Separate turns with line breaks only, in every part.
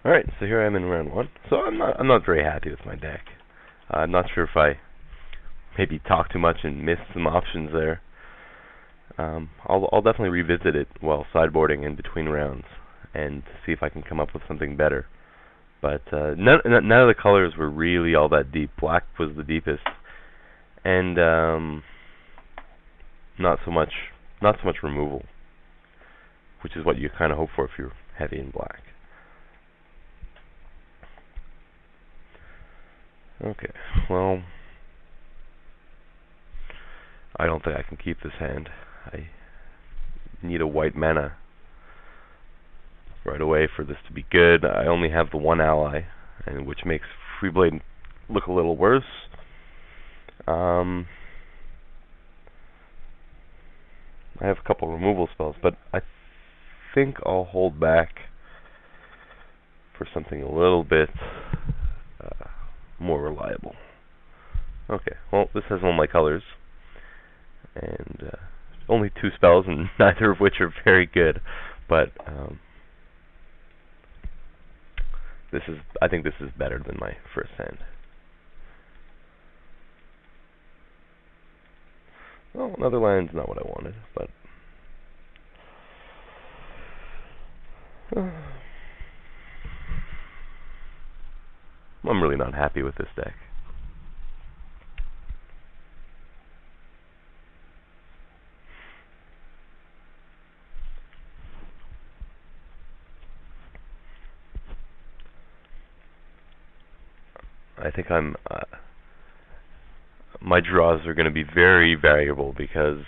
Alright, so here I am in round one. So I'm not very happy with my deck. I'm not sure if I maybe talked too much and missed some options there. I'll definitely revisit it while sideboarding in between rounds and see if I can come up with something better. But none of the colors were really all that deep. Black was the deepest, and not so much removal, which is what you kind of hope for if you're heavy in black. Okay, well, I don't think I can keep this hand. I need a white mana right away for this to be good. I only have the one ally, and which makes Freeblade look a little worse. I have a couple removal spells, but I think I'll hold back for something a little bit more reliable. Okay, well, this has all my colors, and only two spells, and neither of which are very good. But I think this is better than my first hand. Well, another land's not what I wanted, but I'm really not happy with this deck. I think my draws are going to be very variable because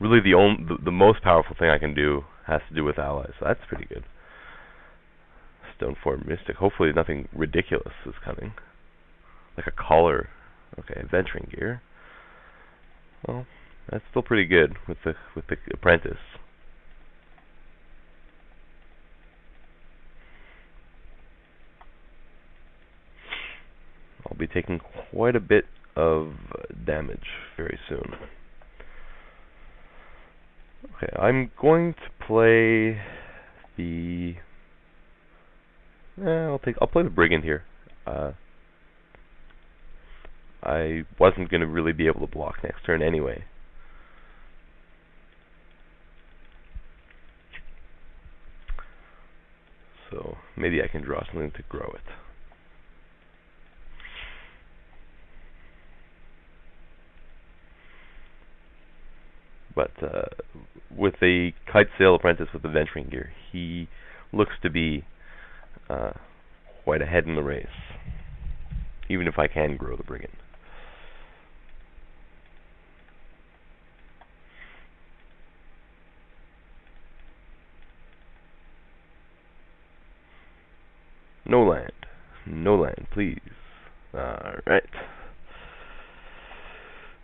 really the most powerful thing I can do has to do with allies. So that's pretty good. Stoneform Mystic. Hopefully nothing ridiculous is coming, like a collar. Okay, Adventuring Gear. Well, that's still pretty good with the Apprentice. I'll be taking quite a bit of damage very soon. Okay, I'm going to play the. I'll play the Brigand here. I wasn't going to really be able to block next turn anyway. So maybe I can draw something to grow it. But with the Kitesail Apprentice with the Venturing Gear, he looks to be quite ahead in the race, even if I can grow the Brigand. No land, please. Alright.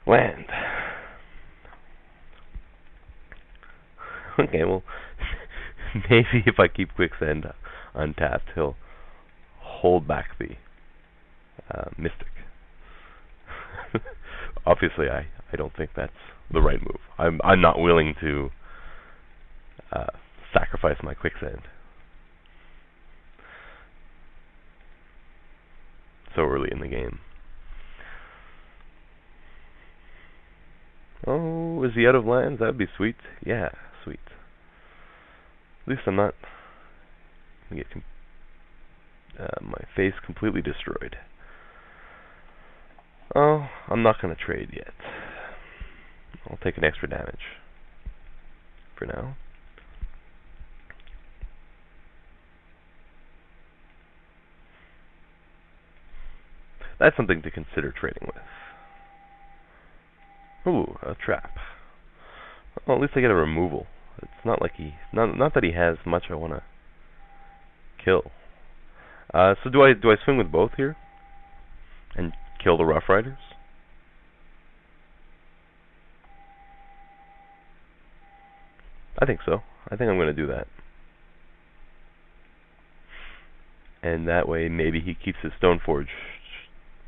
Land. Okay, well, maybe if I keep Quicksand untapped, he'll hold back the Mystic. Obviously, I don't think that's the right move. I'm not willing to sacrifice my Quicksand so early in the game. Oh, is he out of lands? That'd be sweet. Yeah, sweet. At least I'm not gonna get my face completely destroyed. Oh, I'm not gonna trade yet. I'll take an extra damage for now. That's something to consider trading with. Ooh, a trap. Well, at least I get a removal. It's not like not that he has much I want to kill. So do I swing with both here and kill the Rough Riders? I think so. I think I'm going to do that. And that way maybe he keeps his Stoneforge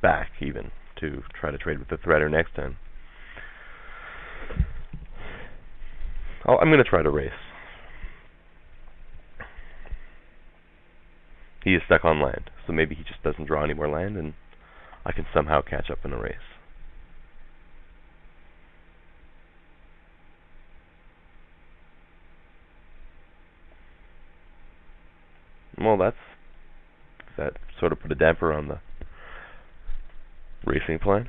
back even to try to trade with the Threader next time. I'm going to try to race. he is stuck on land. So maybe he just doesn't draw any more land, and I can somehow catch up in a race. Well, that sort of put a damper on the racing plan.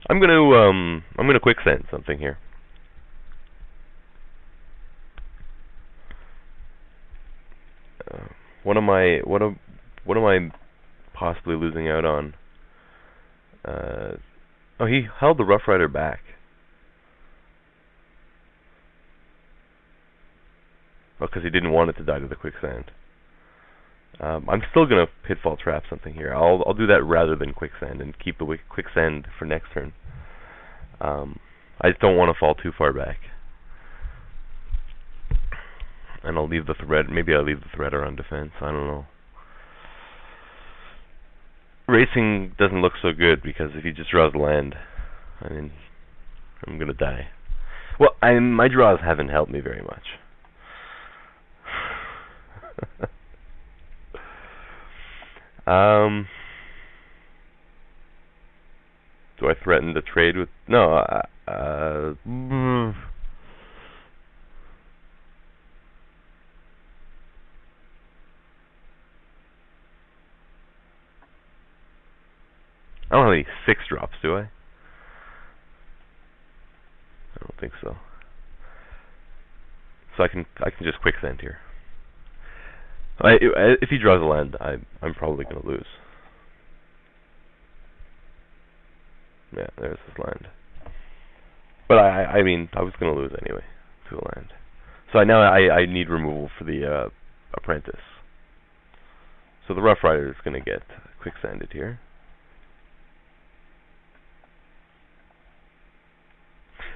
I'm gonna quicksand something here. What am I possibly losing out on? Oh, he held the Rough Rider back. Because he didn't want it to die to the quicksand. I'm still gonna pitfall trap something here. I'll do that rather than quicksand and keep the quicksand for next turn. I just don't want to fall too far back. And I'll leave the thread. Maybe I'll leave the threader on defense. I don't know. Racing doesn't look so good because if he just draws land, I mean, I'm gonna die. Well, my draws haven't helped me very much. Do I threaten to trade with? No. I don't have any 6 drops, do I? I don't think so. So I can just quicksand here. If he draws a land, I'm probably going to lose. Yeah, there's his land. But I mean, I was going to lose anyway to a land. So now I need removal for the apprentice. So the Rough Rider is going to get quicksanded here.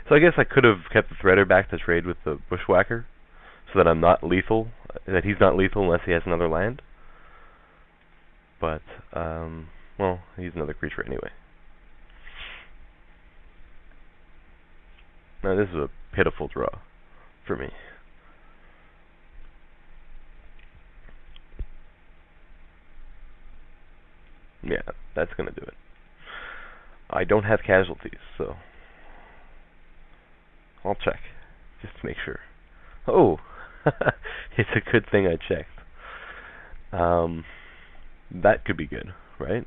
So I guess I could have kept the Threader back to trade with the Bushwhacker, so that I'm not lethal, that he's not lethal unless he has another land. But, well, he's another creature anyway. Now this is a pitiful draw for me. Yeah, that's gonna do it. I don't have casualties, so I'll check, just to make sure. Oh, it's a good thing I checked. That could be good, right?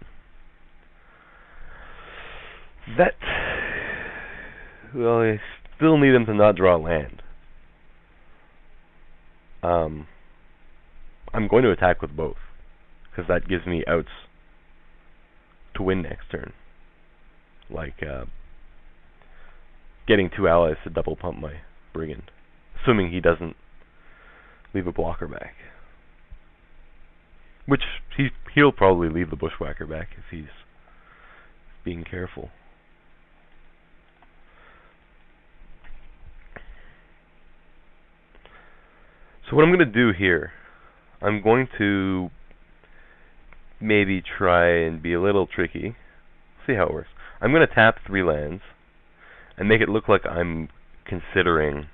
That, well, I still need him to not draw land. I'm going to attack with both, because that gives me outs to win next turn. Like, getting 2 allies to double pump my Brigand, assuming he doesn't leave a blocker back. Which, he'll probably leave the Bushwhacker back if he's being careful. So what I'm going to do here, I'm going to maybe try and be a little tricky. See how it works. I'm going to tap 3 lands and make it look like I'm considering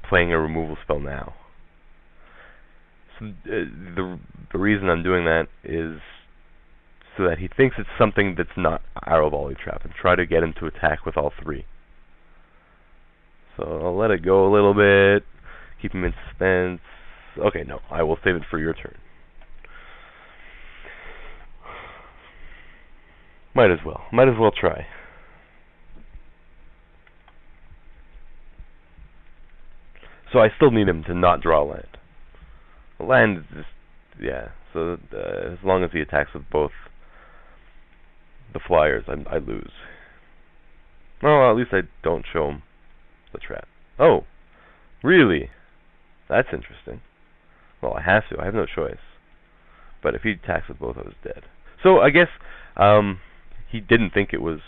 playing a removal spell now. So the reason I'm doing that is so that he thinks it's something that's not Arrow Volley Trap, and try to get him to attack with all 3. So I'll let it go a little bit, keep him in suspense. Okay, no, I will save it for your turn. Might as well try. So I still need him to not draw land. Land is just, yeah, so as long as he attacks with both the flyers, I lose. Well, at least I don't show him the trap. Oh, really? That's interesting. Well, I have to. I have no choice. But if he attacks with both, I was dead. So I guess he didn't think it was.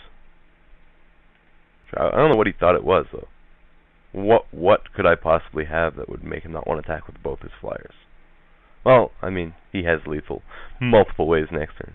I don't know what he thought it was, though. What could I possibly have that would make him not want to attack with both his flyers? Well, I mean, he has lethal multiple ways next turn.